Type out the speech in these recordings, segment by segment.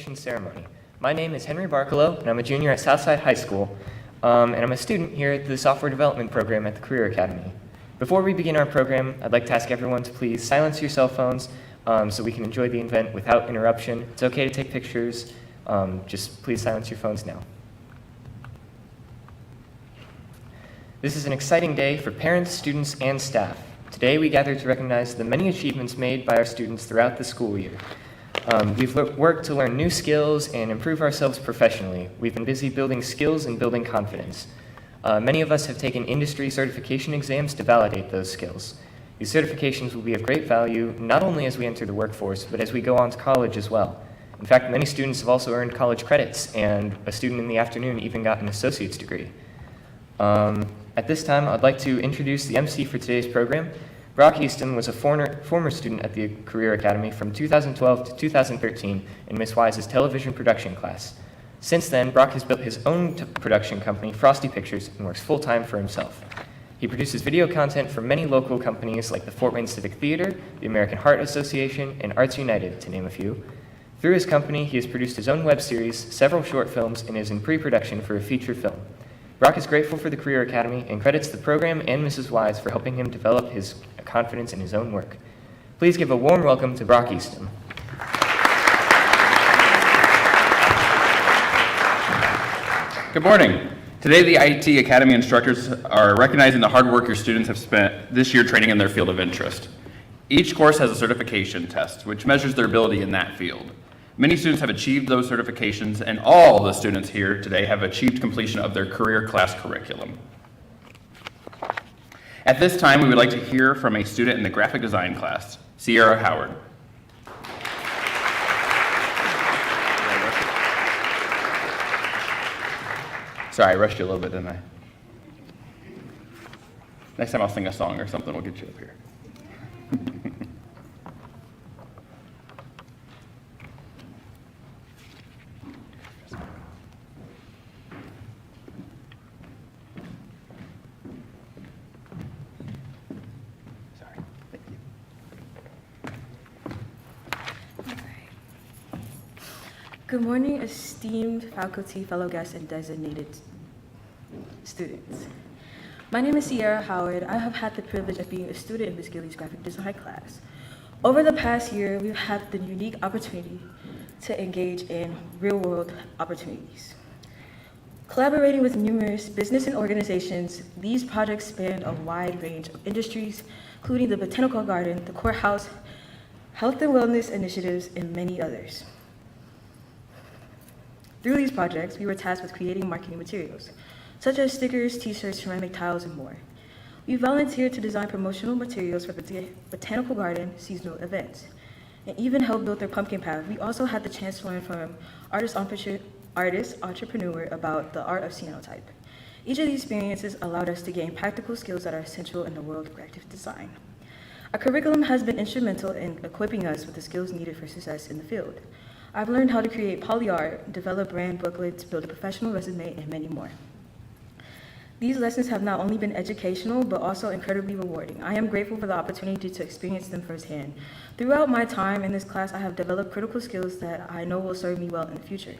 recognition ceremony. My name is Henry Barkalow, and I'm a junior at Southside High School, and I'm a student here at the Software Development Program at the Career Academy. Before we begin our program, I'd like to ask everyone to please silence your cell phones so we can enjoy the event without interruption. It's okay to take pictures, just please silence your phones now. This is an exciting day for parents, students, and staff. Today we gather to recognize the many achievements made by our students throughout the school year. We've worked to learn new skills and improve ourselves professionally. We've been busy building skills and building confidence. Many of us have taken industry certification exams to validate those skills. These certifications will be of great value not only as we enter the workforce, but as we go on to college as well. In fact, many students have also earned college credits, and a student in the afternoon even got an associate's degree. At this time, I'd like to introduce the MC for today's program. Brock Easton was a former student at the Career Academy from 2012 to 2013 in Ms. Wise's television production class. Since then, Brock has built his own production company, Frosty Pictures, and works full-time for himself. He produces video content for many local companies like the Fort Wayne Civic Theater, the American Heart Association, and Arts United, to name a few. Through his company, he has produced his own web series, several short films, and is in pre-production for a feature film. Brock is grateful for the Career Academy and credits the program and Mrs. Wise for helping him develop his confidence in his own work. Please give a warm welcome to Brock Easton. Good morning. Today, the IT Academy instructors are recognizing the hard work your students have spent this year training in their field of interest. Each course has a certification test, which measures their ability in that field. Many students have achieved those certifications, and all the students here today have achieved completion of their career class curriculum. At this time, we would like to hear from a student in the graphic design class, Sierra Howard. Sorry, I rushed you a little bit, didn't I? Next time I'll sing a song or something, we'll get you up here. Good morning, esteemed faculty, fellow guests, and designated students. My name is Sierra Howard. I have had the privilege of being a student in Ms. Gilly's graphic design class. Over the past year, we've had the unique opportunity to engage in real-world opportunities. Collaborating with numerous business and organizations, these projects span a wide range of industries, including the Botanical Garden, the courthouse, health and wellness initiatives, and many others. Through these projects, we were tasked with creating marketing materials, such as stickers, t-shirts, ceramic tiles, and more. We volunteered to design promotional materials for the Botanical Garden seasonal events, and even helped build their pumpkin path. We also had the chance to learn from artist entrepreneur about the art of cyanotype. Each of these experiences allowed us to gain practical skills that are essential in the world of graphic design. Our curriculum has been instrumental in equipping us with the skills needed for success in the field. I've learned how to create poly art, develop brand booklets, build a professional resume, and many more. These lessons have not only been educational, but also incredibly rewarding. I am grateful for the opportunity to experience them firsthand. Throughout my time in this class, I have developed critical skills that I know will serve me well in the future.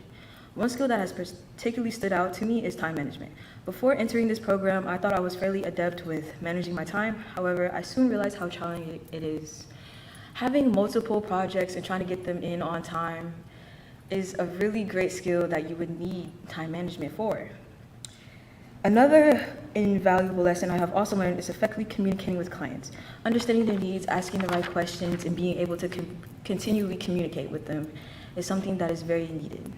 One skill that has particularly stood out to me is time management. Before entering this program, I thought I was fairly adept with managing my time. However, I soon realized how challenging it is. Having multiple projects and trying to get them in on time is a really great skill that you would need time management for. Another invaluable lesson I have also learned is effectively communicating with clients, understanding their needs, asking the right questions, and being able to continually communicate with them is something that is very needed.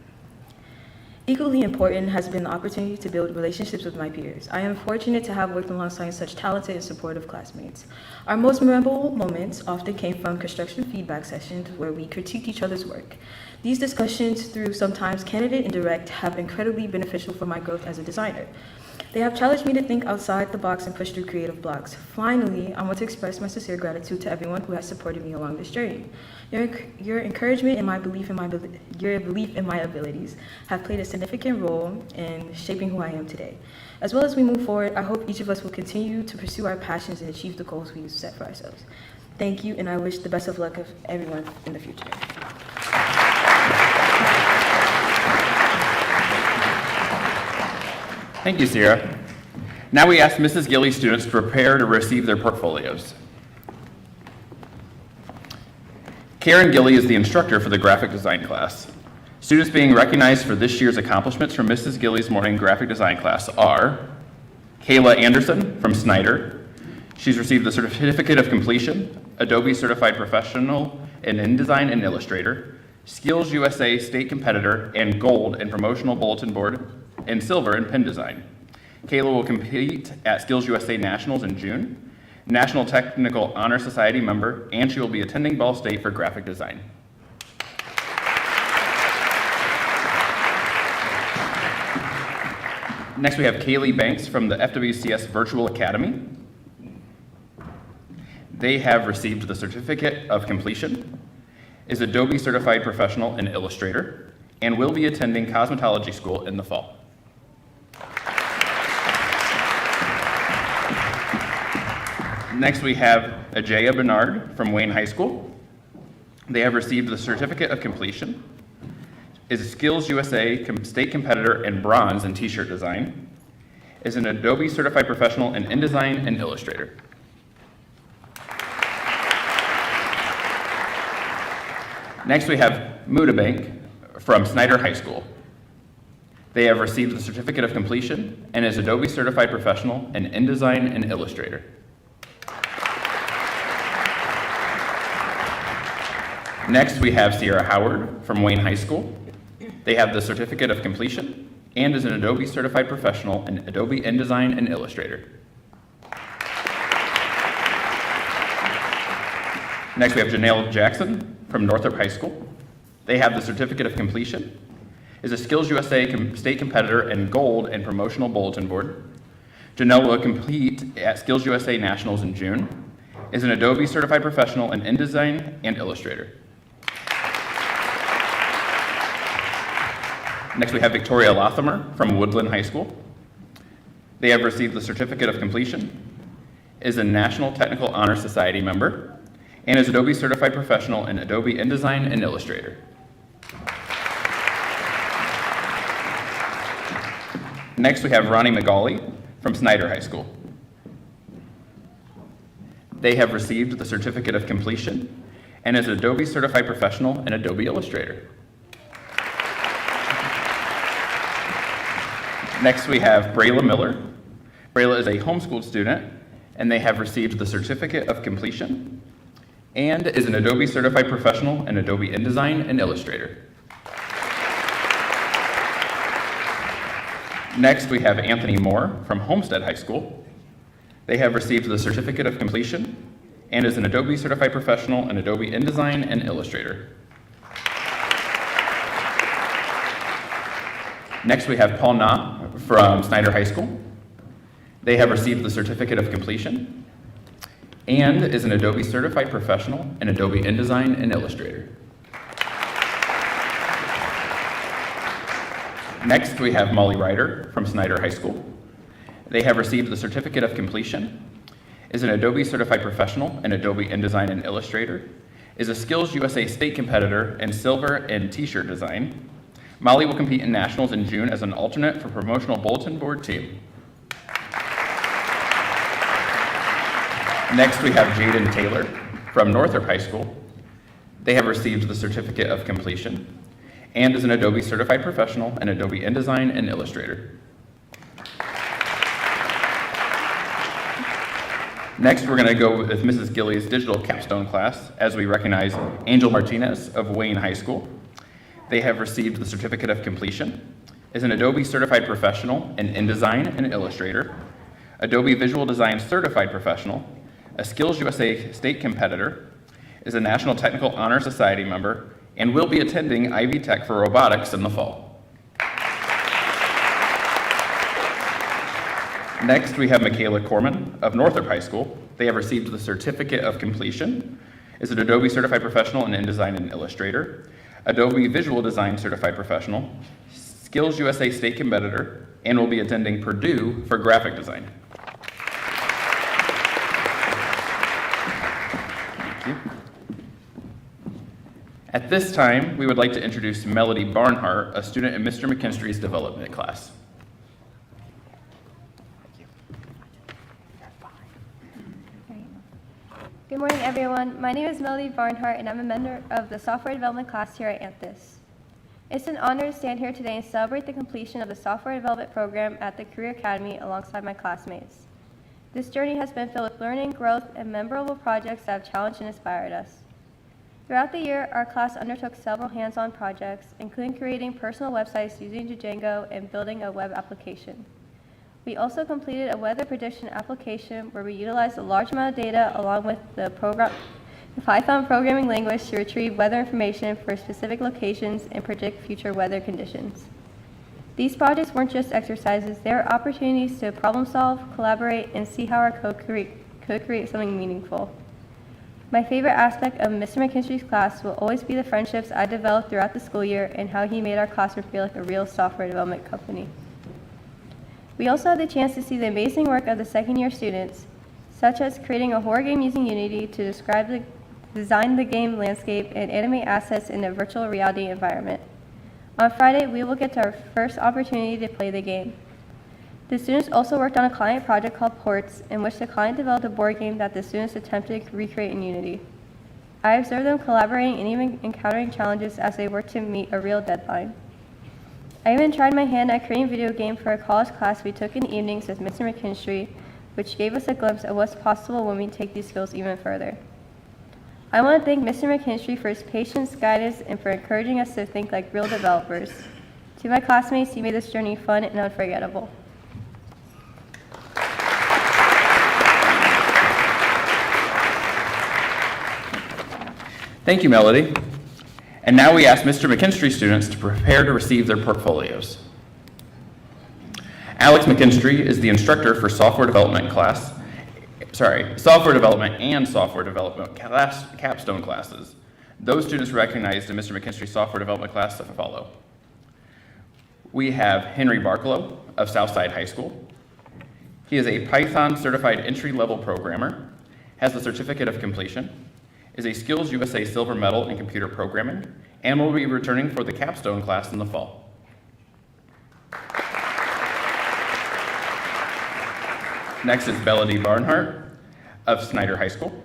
Equally important has been the opportunity to build relationships with my peers. I am fortunate to have worked alongside such talented and supportive classmates. Our most memorable moments often came from construction feedback sessions where we critiqued each other's work. These discussions, through sometimes candid and direct, have been incredibly beneficial for my growth as a designer. They have challenged me to think outside the box and push through creative blocks. Finally, I want to express my sincere gratitude to everyone who has supported me along this journey. Your encouragement and your belief in my abilities have played a significant role in shaping who I am today. As well as we move forward, I hope each of us will continue to pursue our passions and achieve the goals we've set for ourselves. Thank you, and I wish the best of luck of everyone in the future. Thank you, Sierra. Now we ask Mrs. Gilly's students to prepare to receive their portfolios. Karen Gilly is the instructor for the graphic design class. Students being recognized for this year's accomplishments from Mrs. Gilly's morning graphic design class are Kayla Anderson from Snyder. She's received the Certificate of Completion, Adobe Certified Professional in InDesign and Illustrator, Skills USA State Competitor, and Gold in Promotional Bulletin Board, and Silver in Pen Design. Kayla will compete at Skills USA Nationals in June, National Technical Honor Society member, and she will be attending Ball State for graphic design. Next, we have Kaylee Banks from the FWCS Virtual Academy. They have received the Certificate of Completion, is Adobe Certified Professional in Illustrator, and will be attending cosmetology school in the fall. Next, we have Ajaya Bernard from Wayne High School. They have received the Certificate of Completion, is a Skills USA State Competitor in Bronze in T-shirt design, is an Adobe Certified Professional in InDesign and Illustrator. Next, we have Mudabank from Snyder High School. They have received the Certificate of Completion and is Adobe Certified Professional in InDesign and Illustrator. Next, we have Sierra Howard from Wayne High School. They have the Certificate of Completion and is an Adobe Certified Professional in Adobe InDesign and Illustrator. Next, we have Janelle Jackson from Northrop High School. They have the Certificate of Completion, is a Skills USA State Competitor and Gold in Promotional Bulletin Board. Janelle will compete at Skills USA Nationals in June, is an Adobe Certified Professional in InDesign and Illustrator. Next, we have Victoria Lothamer from Woodland High School. They have received the Certificate of Completion, is a National Technical Honor Society member, and is Adobe Certified Professional in Adobe InDesign and Illustrator. Next, we have Ronnie McGauley from Snyder High School. They have received the Certificate of Completion and is Adobe Certified Professional in Adobe Illustrator. Next, we have Brayla Miller. Brayla is a homeschooled student, and they have received the Certificate of Completion and is an Adobe Certified Professional in Adobe InDesign and Illustrator. Next, we have Anthony Moore from Homestead High School. They have received the Certificate of Completion and is an Adobe Certified Professional in Adobe InDesign and Illustrator. Next, we have Paul Na from Snyder High School. They have received the Certificate of Completion and is an Adobe Certified Professional in Adobe InDesign and Illustrator. Next, we have Molly Ryder from Snyder High School. They have received the Certificate of Completion, is an Adobe Certified Professional in Adobe InDesign and Illustrator, is a Skills USA State Competitor in Silver and T-shirt design. Molly will compete in Nationals in June as an alternate for Promotional Bulletin Board team. Next, we have Jaden Taylor from Northrop High School. They have received the Certificate of Completion and is an Adobe Certified Professional in Adobe InDesign and Illustrator. Next, we're going to go with Mrs. Gilly's digital capstone class as we recognize Angel Martinez of Wayne High School. They have received the Certificate of Completion, is an Adobe Certified Professional in InDesign and Illustrator, Adobe Visual Design Certified Professional, a Skills USA State Competitor, is a National Technical Honor Society member, and will be attending Ivy Tech for robotics in the fall. Next, we have Michaela Corman of Northrop High School. They have received the Certificate of Completion, is an Adobe Certified Professional in InDesign and Illustrator, Adobe Visual Design Certified Professional, Skills USA State Competitor, and will be attending Purdue for graphic design. Thank you. At this time, we would like to introduce Melody Barnhart, a student in Mr. McKinstry's development class. Good morning, everyone. My name is Melody Barnhart, and I'm a member of the software development class here at Anthus. It's an honor to stand here today and celebrate the completion of the software development program at the Career Academy alongside my classmates. This journey has been filled with learning, growth, and memorable projects that have challenged and inspired us. Throughout the year, our class undertook several hands-on projects, including creating personal websites using Django and building a web application. We also completed a weather prediction application where we utilized a large amount of data along with the Python programming language to retrieve weather information for specific locations and predict future weather conditions. These projects weren't just exercises, they were opportunities to problem solve, collaborate, and see how our code could create something meaningful. My favorite aspect of Mr. McKinstry's class will always be the friendships I developed throughout the school year and how he made our classroom feel like a real software development company. We also had the chance to see the amazing work of the second-year students, such as creating a horror game using Unity to design the game landscape and animate assets in a virtual reality environment. On Friday, we will get our first opportunity to play the game. The students also worked on a client project called Ports, in which the client developed a board game that the students attempted to recreate in Unity. I observed them collaborating and even encountering challenges as they worked to meet a real deadline. I even tried my hand at creating a video game for a college class we took in evenings with Mr. McKinstry, which gave us a glimpse of what's possible when we take these skills even further. I want to thank Mr. McKinstry for his patience, guidance, and for encouraging us to think like real developers. To my classmates, you made this journey fun and unforgettable. Thank you, Melody. And now we ask Mr. McKinstry students to prepare to receive their portfolios. Alex McKinstry is the instructor for software development and software development capstone classes. Those students recognized in Mr. McKinstry's software development class that follow. We have Henry Barklow of Southside High School. He is a Python certified entry-level programmer, has the certificate of completion, is a Skills USA Silver Medal in computer programming, and will be returning for the capstone class in the fall. Next is Melody Barnhart of Snyder High School.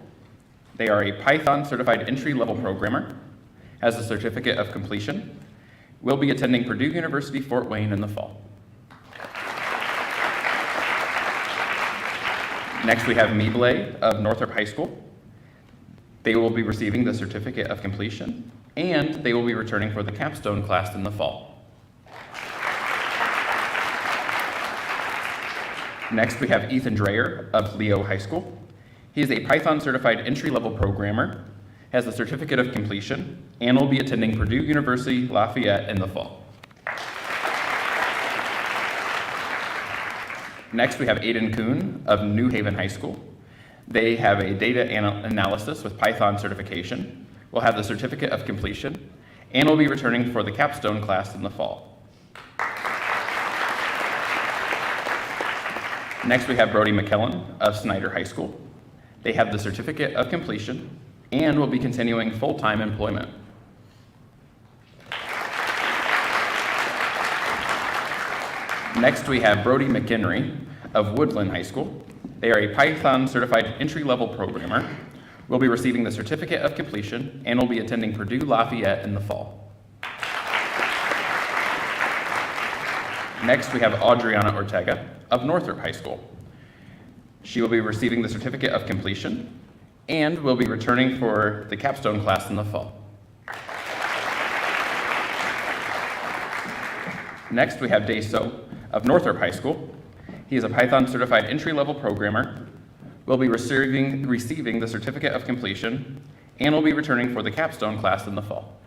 They are a Python certified entry-level programmer, has a certificate of completion, will be attending Purdue University Fort Wayne in the fall. Next we have Meeblay of Northrop High School. They will be receiving the certificate of completion, and they will be returning for the capstone class in the fall. Next, we have Ethan Dreyer of Leo High School. He is a Python certified entry-level programmer, has the certificate of completion, and will be attending Purdue University Lafayette in the fall. Next, we have Aiden Kuhn of New Haven High School. They have a data analysis with Python certification, will have the certificate of completion, and will be returning for the capstone class in the fall. Next, we have Brody McKellen of Snyder High School. They have the certificate of completion and will be continuing full-time employment. Next, we have Brody McHenry of Woodland High School. They are a Python certified entry-level programmer, will be receiving the certificate of completion, and will be attending Purdue Lafayette in the fall. Next, we have Adriana Ortega of Northrop High School. She will be receiving the certificate of completion and will be returning for the capstone class in the fall. Next, we have Dae-So of Northrop High School. He is a Python certified entry-level programmer, will be receiving the certificate of completion, and will be returning for the capstone class in the fall.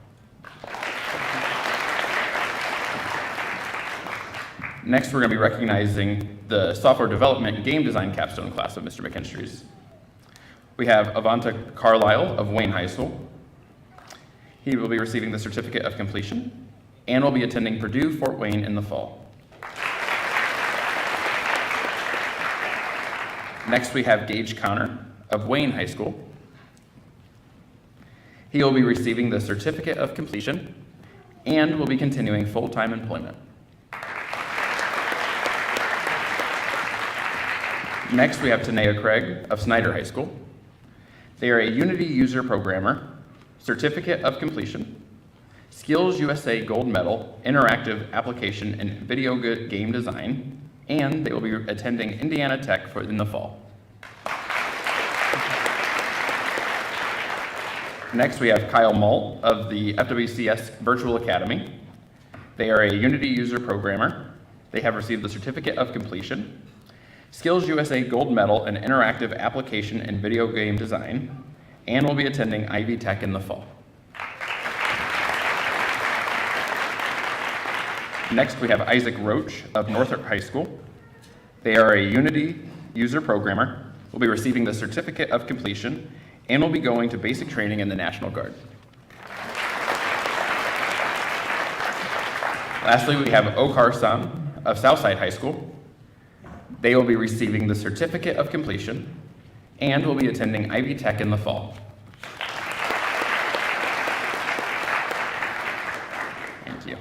Next, we're going to be recognizing the software development game design capstone class of Mr. McKinstry's. We have Avanta Carlisle of Wayne High School. He will be receiving the certificate of completion and will be attending Purdue Fort Wayne in the fall. Next, we have Gage Connor of Wayne High School. He will be receiving the certificate of completion and will be continuing full-time employment. Next, we have Tanea Craig of Snyder High School. They are a Unity user programmer, certificate of completion, Skills USA Gold Medal, interactive application and video game design, and they will be attending Indiana Tech in the fall. Next, we have Kyle Malt of the FWCS Virtual Academy. They are a Unity user programmer. They have received the certificate of completion, Skills USA Gold Medal in interactive application and video game design, and will be attending Ivy Tech in the fall. Next, we have Isaac Roach of Northrop High School. They are a Unity user programmer, will be receiving the certificate of completion, and will be going to basic training in the National Guard. Lastly, we have Okar-san of Southside High School. They will be receiving the certificate of completion and will be attending Ivy Tech in the fall. Thank you.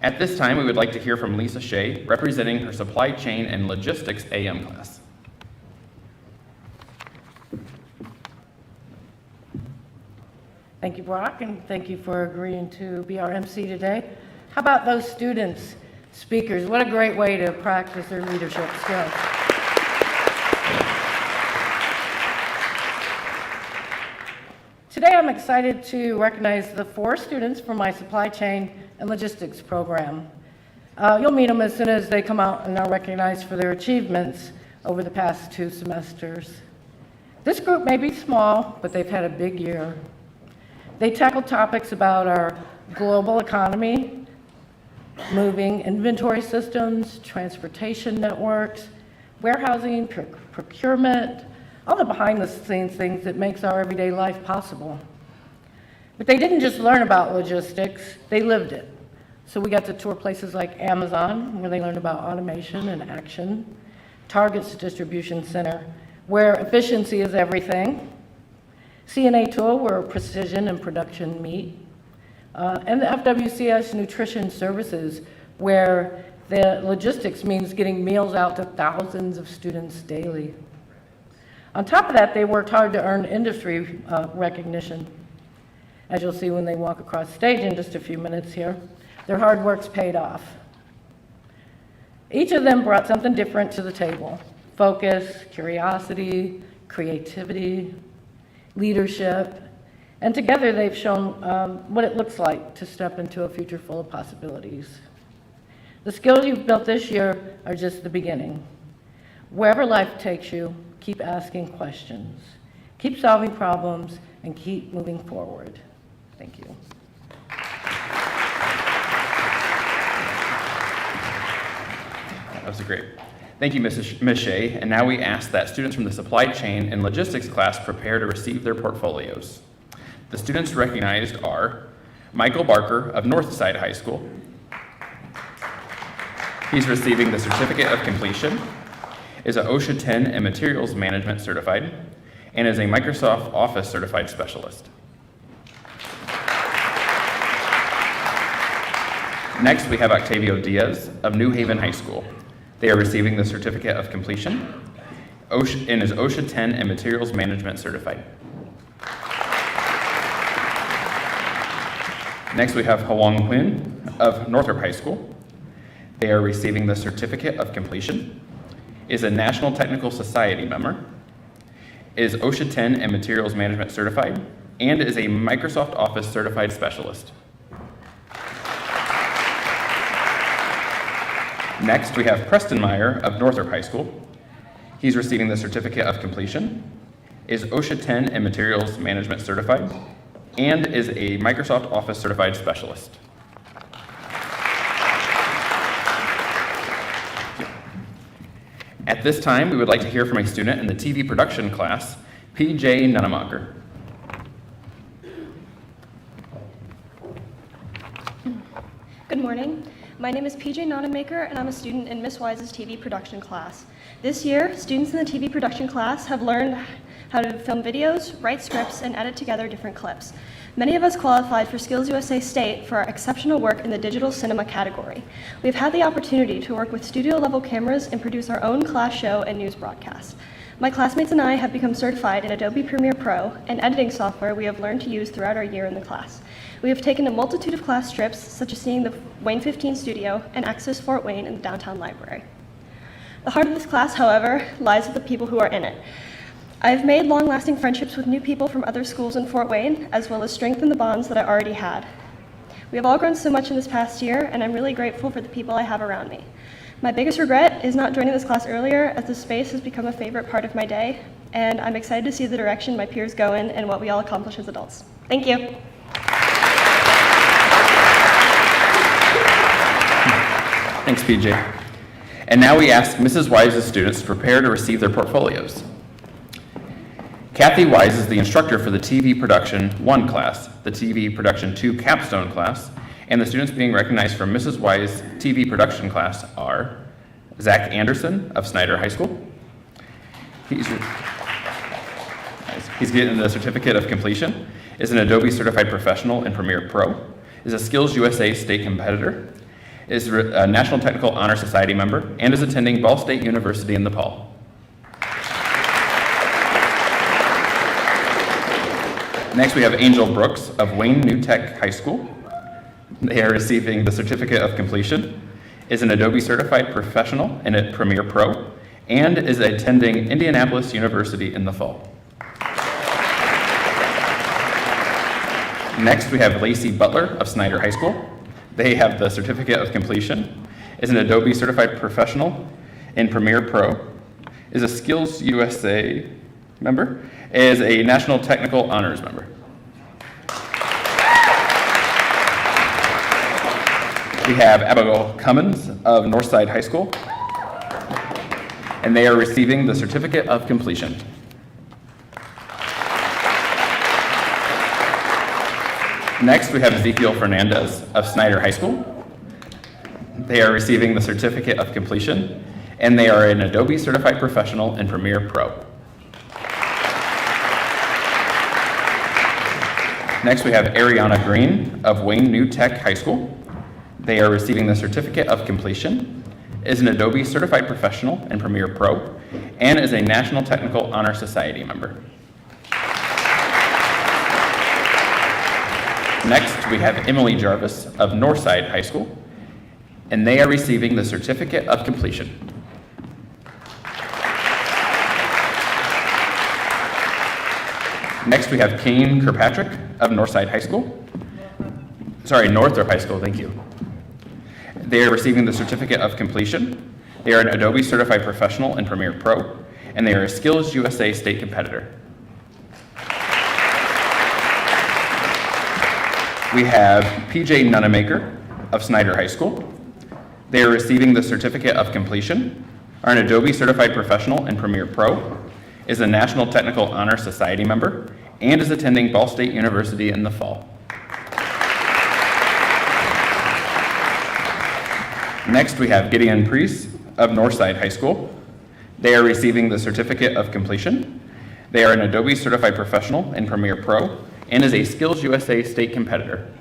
At this time, we would like to hear from Lisa Shea, representing her Supply Chain and Logistics AM class. Thank you, Brock, and thank you for agreeing to be our MC today. How about those students, speakers? What a great way to practice their leadership skills. Today, I'm excited to recognize the 4 students from my Supply Chain and Logistics program. You'll meet them as soon as they come out and are recognized for their achievements over the past 2 semesters. This group may be small, but they've had a big year. They tackle topics about our global economy, moving inventory systems, transportation networks, warehousing, procurement, all the behind-the-scenes things that makes our everyday life possible. But they didn't just learn about logistics, they lived it. So we got to tour places like Amazon, where they learned about automation and action, Target's distribution center, where efficiency is everything, CNA Tool, where precision and production meet, and the FWCS Nutrition Services, where the logistics means getting meals out to thousands of students daily. On top of that, they worked hard to earn industry recognition. As you'll see when they walk across stage in just a few minutes here, their hard work's paid off. Each of them brought something different to the table: focus, curiosity, creativity, leadership, and together they've shown what it looks like to step into a future full of possibilities. The skills you've built this year are just the beginning. Wherever life takes you, keep asking questions, keep solving problems, and keep moving forward. Thank you. That was great. Thank you, Ms. Shea. And now we ask that students from the Supply Chain and Logistics class prepare to receive their portfolios. The students recognized are Michael Barker of Northside High School. He's receiving the certificate of completion, is a OSHA 10 and Materials Management certified, and is a Microsoft Office certified specialist. Next, we have Octavio Diaz of New Haven High School. They are receiving the certificate of completion and is OSHA 10 and Materials Management certified. Next, we have Hwang Huynh of Northrop High School. They are receiving the certificate of completion, is a National Technical Society member, is OSHA 10 and Materials Management certified, and is a Microsoft Office certified specialist. Next, we have Preston Meyer of Northrop High School. He's receiving the certificate of completion, is OSHA 10 and Materials Management certified, and is a Microsoft Office certified specialist. At this time, we would like to hear from a student in the TV production class, P.J. Nunemacher. Good morning. My name is PJ Nonamaker, and I'm a student in Miss Wise's TV production class. This year, students in the TV production class have learned how to film videos, write scripts, and edit together different clips. Many of us qualified for Skills USA State for our exceptional work in the digital cinema category. We've had the opportunity to work with studio-level cameras and produce our own class show and news broadcast. My classmates and I have become certified in Adobe Premiere Pro, an editing software we have learned to use throughout our year in the class. We have taken a multitude of class trips, such as seeing the Wayne 15 studio and access Fort Wayne in the downtown library. The heart of this class, however, lies with the people who are in it. I've made long-lasting friendships with new people from other schools in Fort Wayne, as well as strengthened the bonds that I already had. We have all grown so much in this past year, and I'm really grateful for the people I have around me. My biggest regret is not joining this class earlier, as this space has become a favorite part of my day, and I'm excited to see the direction my peers go in and what we all accomplish as adults. Thank you. Thanks, PJ. And now we ask Mrs. Wise's students to prepare to receive their portfolios. Kathy Wise is the instructor for the TV Production 1 class, the TV Production 2 capstone class, and the students being recognized from Mrs. Wise TV Production class are Zach Anderson of Snyder High School. He's getting the certificate of completion, is an Adobe Certified Professional in Premiere Pro, is a Skills USA state competitor, is a National Technical Honor Society member, and is attending Ball State University in Nepal. Next, we have Angel Brooks of Wayne New Tech High School. They are receiving the certificate of completion, is an Adobe Certified Professional in Premiere Pro, and is attending Indianapolis University in the fall. Next, we have Lacey Butler of Snyder High School. They have the certificate of completion, is an Adobe Certified Professional in Premiere Pro, is a Skills USA member, is a National Technical Honors member. We have Abigail Cummins of Northside High School, and they are receiving the certificate of completion. Next, we have Ezekiel Fernandez of Snyder High School. They are receiving the certificate of completion, and they are an Adobe Certified Professional in Premiere Pro. Next, we have Ariana Green of Wayne New Tech High School. They are receiving the certificate of completion, is an Adobe Certified Professional in Premiere Pro, and is a National Technical Honor Society member. Next, we have Emily Jarvis of Northside High School, and they are receiving the certificate of completion. Next, we have Kane Kirkpatrick of Northside High School. Northrop High School, thank you. They are receiving the certificate of completion. They are an Adobe Certified Professional in Premiere Pro, and they are a Skills USA state competitor. We have PJ Nunemaker of Snyder High School. They are receiving the certificate of completion, are an Adobe Certified Professional in Premiere Pro, is a National Technical Honor Society member, and is attending Ball State University in the fall. Next, we have Gideon Priest of Northside High School. They are receiving the certificate of completion. They are an Adobe Certified Professional in Premiere Pro, and is a Skills USA state competitor.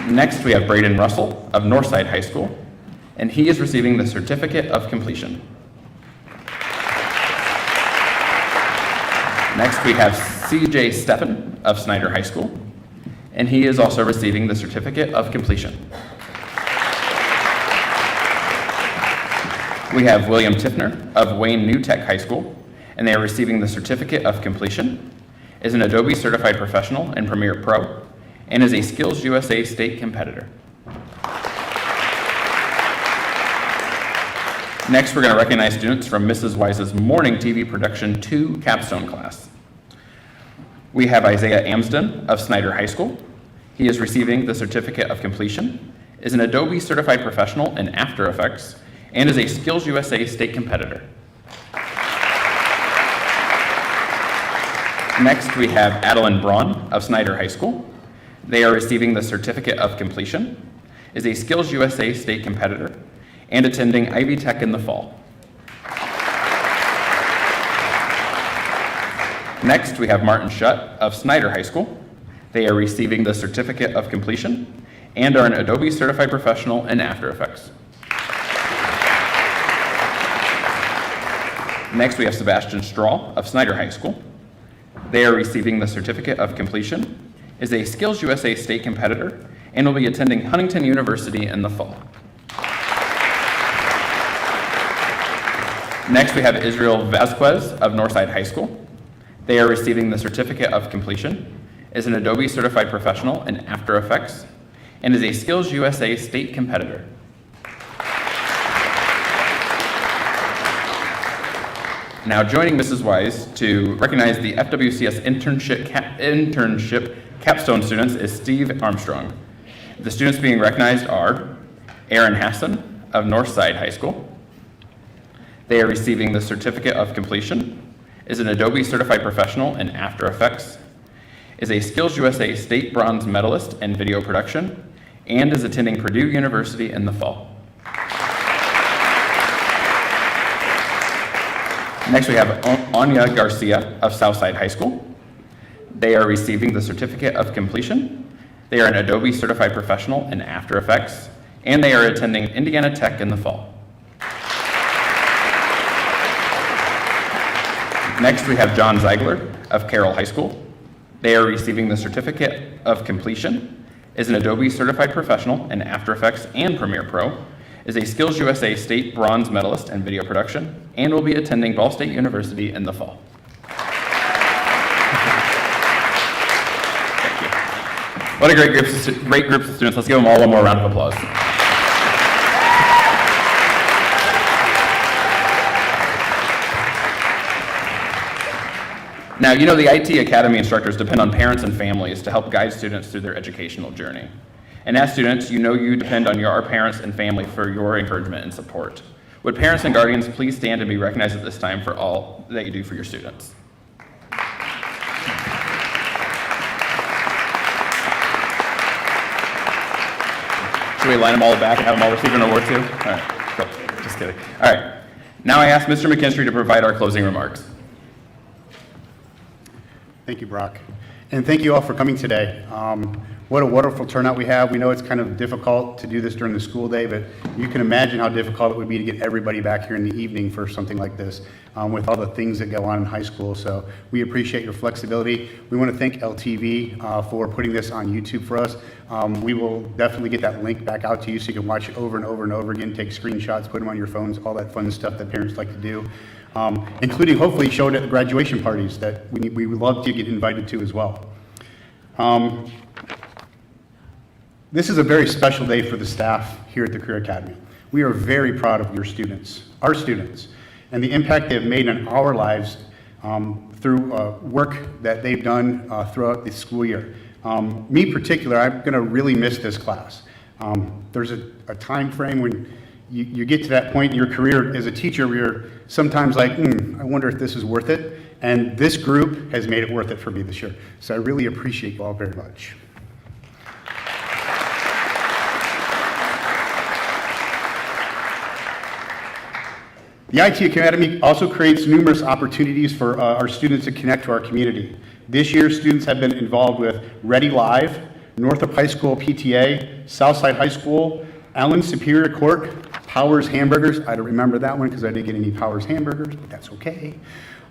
Next, we have Braden Russell of Northside High School, and he is receiving the certificate of completion. Next, we have CJ Steffen of Snyder High School, and he is also receiving the certificate of completion. We have William Tiffner of Wayne New Tech High School, and they are receiving the certificate of completion, is an Adobe Certified Professional in Premiere Pro, and is a Skills USA state competitor. Next, we're going to recognize students from Mrs. Wise's Morning TV Production 2 capstone class. We have Isaiah Amsden of Snyder High School. He is receiving the certificate of completion, is an Adobe Certified Professional in After Effects, and is a Skills USA state competitor. Next, we have Adeline Braun of Snyder High School. They are receiving the certificate of completion, is a Skills USA state competitor, and attending Ivy Tech in the fall. Next, we have Martin Shutt of Snyder High School. They are receiving the certificate of completion and are an Adobe Certified Professional in After Effects. Next, we have Sebastian Strahl of Snyder High School. They are receiving the Certificate of Completion, is a Skills USA state competitor, and will be attending Huntington University in the fall. Next, we have Israel Vasquez of Northside High School. They are receiving the Certificate of Completion, is an Adobe Certified Professional in After Effects, and is a Skills USA state competitor. Now joining Mrs. Wise to recognize the FWCS internship capstone students is Steve Armstrong. The students being recognized are Aaron Hassan of Northside High School. They are receiving the Certificate of Completion, is an Adobe Certified Professional in After Effects, is a Skills USA state bronze medalist in video production, and is attending Purdue University in the fall. Next, we have Anya Garcia of Southside High School. They are receiving the Certificate of Completion. They are an Adobe Certified Professional in After Effects, and they are attending Indiana Tech in the fall. Next, we have John Ziegler of Carroll High School. They are receiving the Certificate of Completion, is an Adobe Certified Professional in After Effects and Premiere Pro, is a Skills USA state bronze medalist in video production, and will be attending Ball State University in the fall. Thank you. What a great group of students. Let's give them all one more round of applause. Now, you know the IT Academy instructors depend on parents and families to help guide students through their educational journey. And as students, you know you depend on your parents and family for your encouragement and support. Would parents and guardians please stand and be recognized at this time for all that you do for your students? Should we line them all back and have them all receive an award too? All right, cool. Just kidding. All right. Now I ask Mr. McKinstry to provide our closing remarks. Thank you, Brock. And thank you all for coming today. What a wonderful turnout we have. We know it's kind of difficult to do this during the school day, but you can imagine how difficult it would be to get everybody back here in the evening for something like this with all the things that go on in high school. So we appreciate your flexibility. We want to thank LTV for putting this on YouTube for us. We will definitely get that link back out to you so you can watch it over and over and over again, take screenshots, put them on your phones, all that fun stuff that parents like to do. Including hopefully show it at the graduation parties that we would love to get invited to as well. This is a very special day for the staff here at the Career Academy. We are very proud of your students, our students, and the impact they have made in our lives through work that they've done throughout the school year. Me in particular, I'm going to really miss this class. There's a time frame when you get to that point in your career as a teacher where you're sometimes like, I wonder if this is worth it. And this group has made it worth it for me this year. So I really appreciate you all very much. The IT Academy also creates numerous opportunities for our students to connect to our community. This year, students have been involved with Ready Live, Northrop High School PTA, Southside High School, Allen Superior Court, Powers Hamburgers. I don't remember that one because I didn't get any Powers Hamburgers, but that's okay.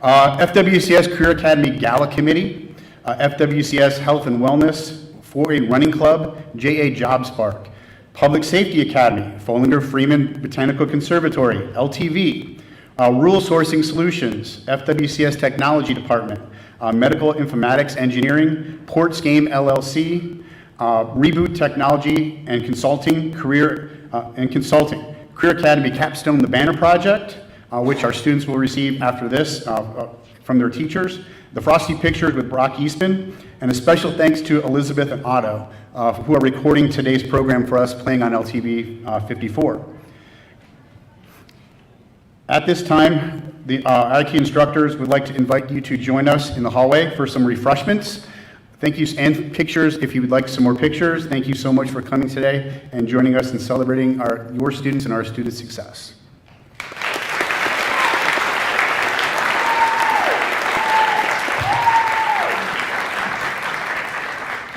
FWCS Career Academy Gala Committee, FWCS Health and Wellness, 4A Running Club, JA Job Spark, Public Safety Academy, Follinger Freeman Botanical Conservatory, LTV, Rural Sourcing Solutions, FWCS Technology Department, Medical Informatics Engineering, Ports Game LLC, Reboot Technology and Consulting, Career Academy Capstone the Banner Project, which our students will receive after this from their teachers, the Frosty Pictures with Brock Eastman, and a special thanks to Elizabeth and Otto, who are recording today's program for us, playing on LTV 54. At this time, the IT instructors would like to invite you to join us in the hallway for some refreshments. Thank you, and pictures if you would like some more pictures. Thank you so much for coming today and joining us in celebrating your students and our students' success.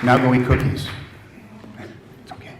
Now go eat cookies. It's okay.